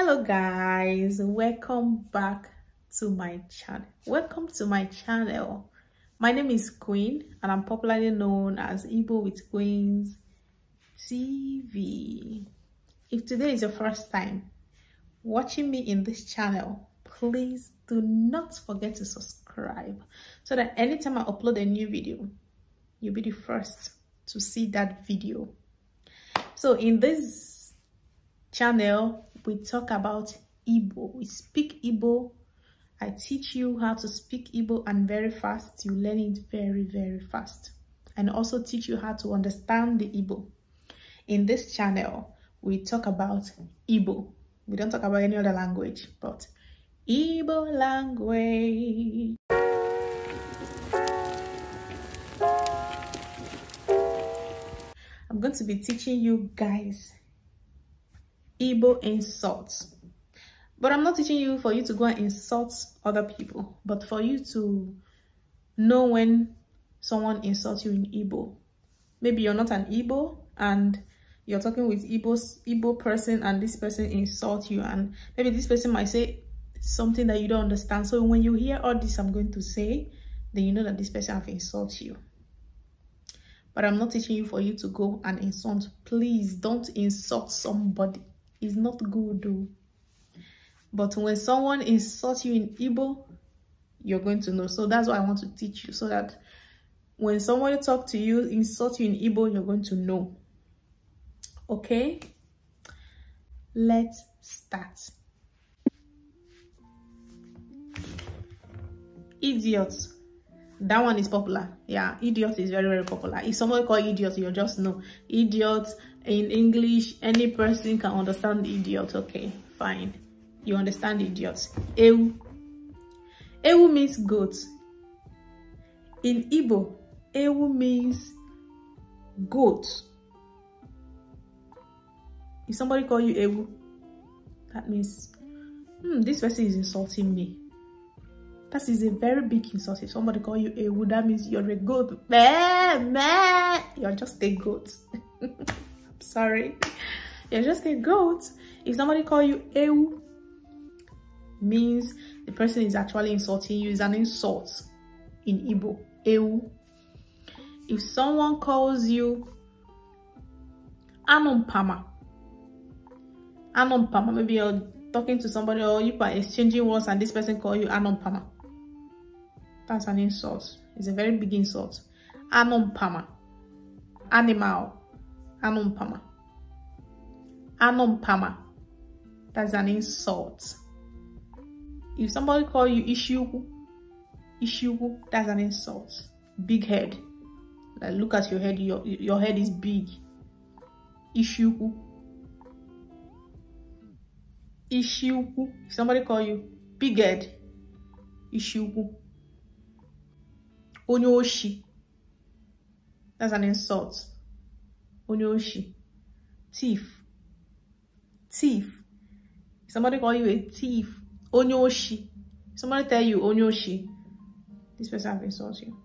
Hello guys, welcome back to my channel. My name is Queen and I'm popularly known as IGBO with Queen TV. If today is your first time watching me in this channel, please do not forget to subscribe so that anytime I upload a new video, you'll be the first to see that video. So in this channel, we talk about Igbo. We speak Igbo. I teach you how to speak Igbo, and very fast. You learn it very fast. And also teach you how to understand the Igbo. In this channel, we talk about Igbo. We don't talk about any other language, but Igbo language. I'm going to be teaching you guys Igbo insults, but I'm not teaching you for you to go and insult other people, but for you to know when someone insults you in Igbo. Maybe you're not an Igbo and you're talking with Igbo person, and this person insults you, and maybe this person might say something that you don't understand. So when you hear all this I'm going to say, then you know that this person have insulted you. But I'm not teaching you for you to go and insult. Please don't insult somebody. It's not good though. But when someone insults you in Igbo, you're going to know. So that's why I want to teach you, so that when somebody talks to you, insult you in Igbo, you're going to know. Okay? Let's start. Idiot. That one is popular. Yeah, idiot is very popular. If somebody call idiot, you just know. Idiot in English, any person can understand idiot. Okay, fine. You understand idiot. Ewu. Ewu means goat. In Igbo, ewu means goat. If somebody call you ewu, that means this person is insulting me. That is a very big insult. If somebody call you ewu, that means you're a goat. You're just a goat. Sorry. You're just a goat. If somebody call you ewu, means the person is actually insulting you. It's an insult in Igbo. Ewu. If someone calls you anumpama, maybe you're talking to somebody or you are exchanging words and this person call you anumpama. That's an insult. It's a very big insult. Anumpama. Animal. Anumpama. Anumpama. That's an insult. If somebody call you Ishuku, that's an insult. Big head. Like, look at your head. Your head is big. Ishuku. Ishuku. If somebody call you big head, Ishuku. Onyoshi. That's an insult. Onyoshi. Thief. Thief. If somebody call you a thief, onyoshi. If somebody tell you onyoshi, this person have insulted you.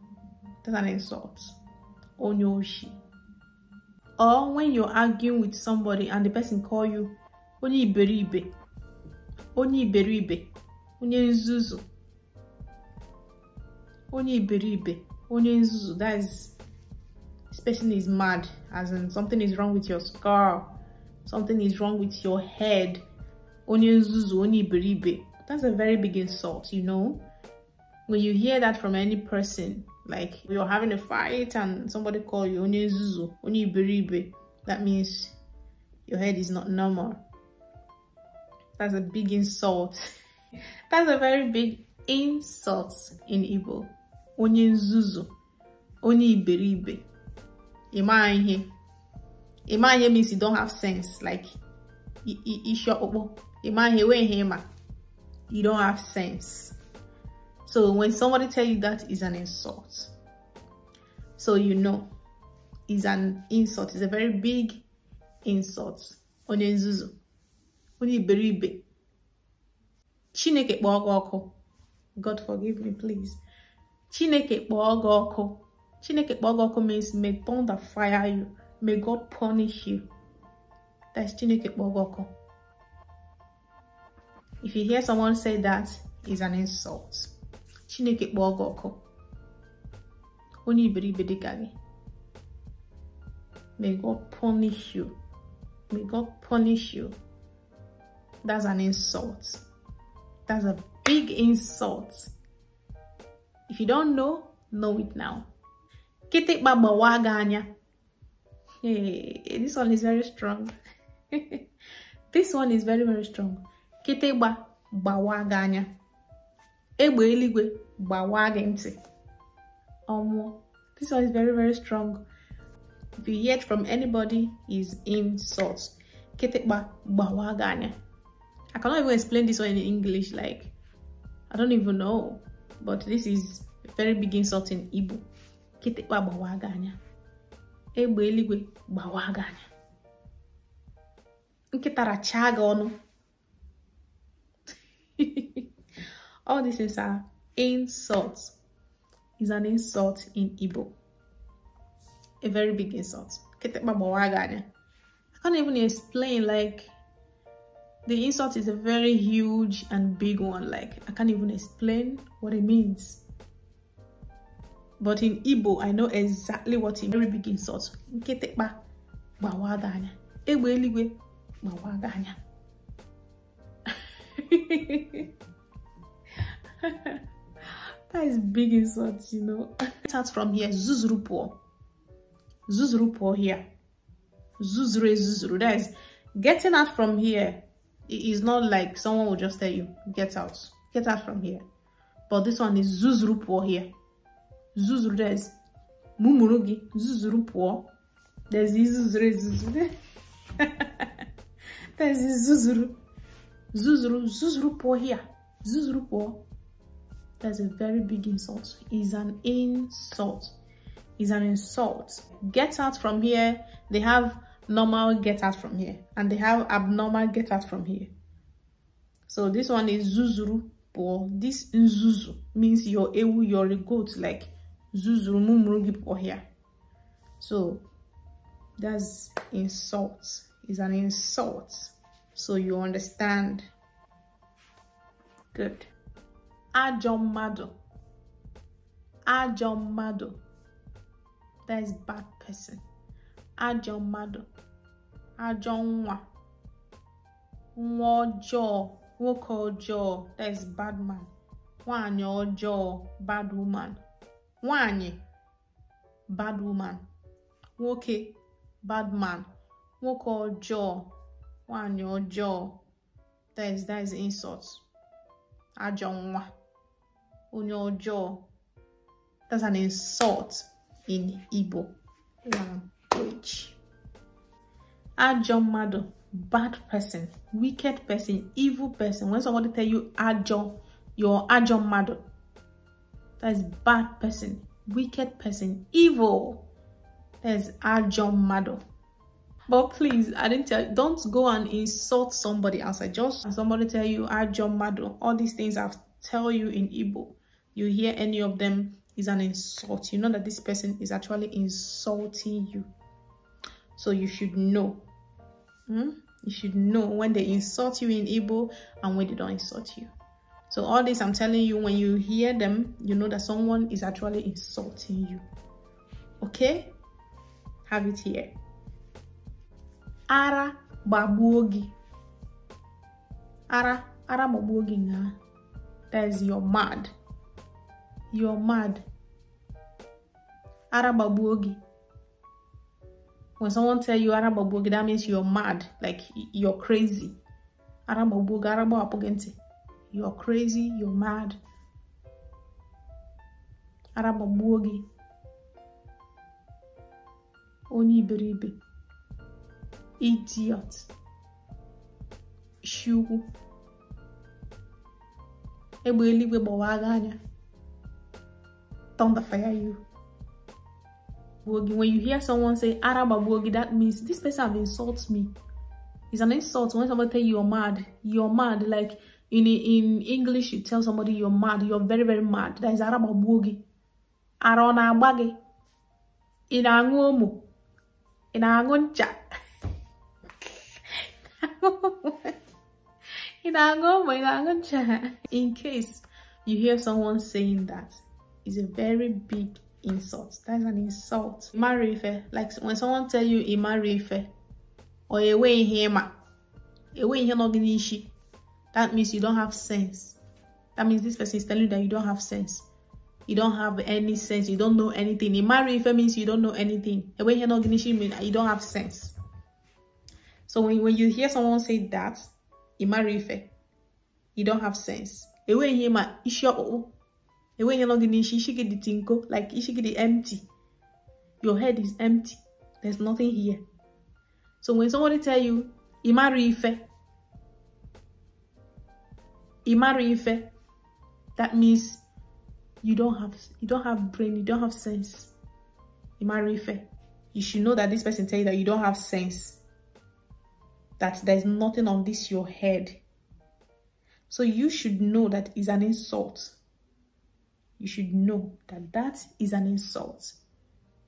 That's an insult. Onyoshi. Or when you're arguing with somebody and the person call you onye iberibe. Onye iberibe. Onye nzuzu. Onye iberibe. Onye nzuzu. That is, this person is mad, as in something is wrong with your skull, something is wrong with your head. Onye nzuzu, onye iberibe. That's a very big insult, you know. When you hear that from any person, like you're having a fight and somebody call you onye nzuzu, onye iberibe, that means your head is not normal. That's a big insult. That's a very big insult in Igbo. Onye nzuzu, onye iberibe. Ima ihe means you don't have sense. Like, you don't have sense. So when somebody tell you that, is an insult. So you know, it's an insult. It's a very big insult. Onye nzuzu, onye iberibe. Chineke kpọọ. God forgive me, please. Chineke kpọọ. Chineke kpọọ means may thunder fire you. May God punish you. That's Chineke kpọọ. If you hear someone say that, it's an insult. Chineke bogoko. Only iberibe. May God punish you. May God punish you. That's an insult. That's a big insult. If you don't know it now. Hey, this one is very strong. This one is very, very strong. Kiteba bawaganya. Egbe eligwe bawagente. This one is very, very strong. If you hear it from anybody, is insult. Kiteba bawaganya. I cannot even explain this one in English. Like, I don't even know. But this is a very big insult in Igbo. Kiteba bawaganya. Egbe eligwe bawaganya. Nkitara chaga onu. All these things are insults. It's an insult in Igbo. A very big insult. I can't even explain, like, the insult is a very huge and big one. Like, I can't even explain what it means. But in Igbo, I know exactly what it means. Very big insult. That is big insult, you know. Start from here. Zuzrupo. Zuzrupo here. Zuzru. That is getting out from here. It is not like someone will just tell you, get out. Get out from here. But this one is Zuzrupo here. Zuzru, there's Mumurugi. Zuzrupo. There's Zuzru. There's Zuzru. Zuzrupo here. Zuzrupo. That's a very big insult. It's an insult. It's an insult. Get out from here. They have normal get out from here. And they have abnormal get out from here. So this one is Zuzrupo. This Nzuzu means your ewu, your goat. Like Zuzru mumurugi po here. So that's insult. It's an insult. So you understand. Good. Ajomado. Ajomado. That is bad person. Ajomado. Ajonwa. Nwojo. Wokojo. That is bad man. Wanyojo. Bad woman. Wanye. Bad woman. Woke. Bad man. Wokojo. Wanyojo. That is insult. Ajonwa. Unyojo. That's an insult in Igbo language. Ajomado, bad person, wicked person, evil person. When somebody tell you Ajo, you're Ajomado. That is bad person, wicked person, evil. That is Ajomado. But please, I didn't tell you, don't go and insult somebody outside. Just somebody tell you Ajomado. All these things I've tell you in Igbo. You hear any of them is an insult. You know that this person is actually insulting you. So you should know. You should know when they insult you in Igbo and when they don't insult you. So all this I'm telling you, when you hear them, you know that someone is actually insulting you. Okay? Have it here. Ara babuogi. Ara babuogi nga. That is you're mad. You're mad. Arababuogi. When someone tell you Arababuogi, that means you're mad. Like you're crazy. Arababuogi, Arabapogente. You're crazy, you're mad. Arababuogi. Oni beribe. Idiot. Shugu. Egbe eligwe bawaganya. Thunder fire you. When you hear someone say Arababuogi, that means this person have insulted me. It's an insult when somebody tell you you're mad. You're mad. Like in English, you tell somebody you're mad. You're very, very mad. That is Arababuogi. Arona bagi. Inangomu. Inangoncha. In case you hear someone saying that, it's a very big insult. That's an insult. Imarife, like when someone tell you Imarife or away hima, away here not ishi, that means you don't have sense. That means this person is telling you that you don't have sense. You don't have any sense. You don't know anything. Imarife means you don't know anything. Away here not ishi means you don't have sense. So when you hear someone say that, Imarife, you don't have sense. Away hima ishi away you're not getting ishiki the tinko, like ishiki the empty. Your head is empty. There's nothing here. So when somebody tell you Imarife, that means you don't have brain, you don't have sense. Imarife. You should know that this person tell you that you don't have sense. That there's nothing on this your head. So you should know that is an insult. You should know that that is an insult.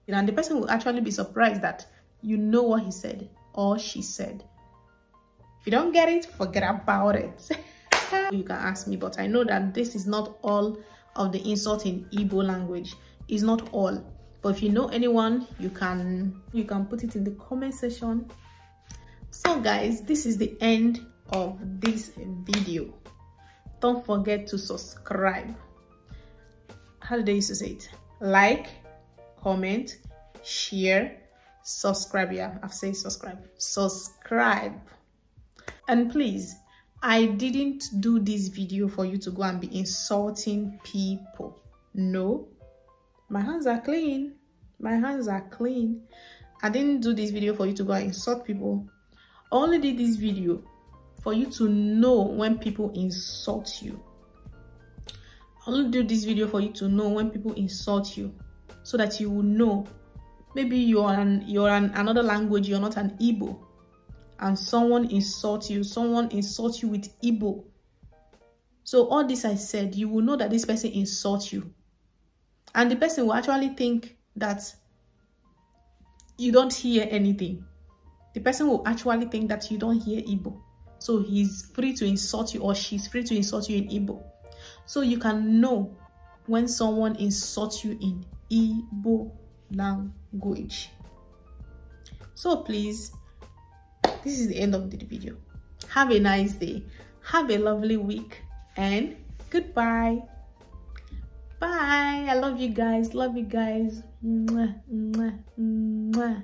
And the person will actually be surprised that you know what he said or she said. If you don't get it, forget about it. You can ask me, but I know that this is not all of the insult in Igbo language. It's not all. But if you know anyone, you can put it in the comment section. So guys, this is the end of this video. Don't forget to subscribe. How do they used to say it? Like, comment, share, subscribe. Yeah, I've said subscribe. Subscribe. And please, I didn't do this video for you to go and be insulting people. No, my hands are clean. My hands are clean. I didn't do this video for you to go and insult people. I only did this video for you to know when people insult you. I only do this video for you to know when people insult you, so that you will know. Maybe you're another language, you're not an Igbo, and someone insults you with Igbo. So all this I said, you will know that this person insults you, and the person will actually think that you don't hear anything. The person will actually think that you don't hear Igbo, so he's free to insult you, or she's free to insult you in Igbo. So you can know when someone insults you in Igbo language. So please, this is the end of the video. Have a nice day. Have a lovely week. And goodbye. Bye. I love you guys. Love you guys. Mwah, mwah, mwah.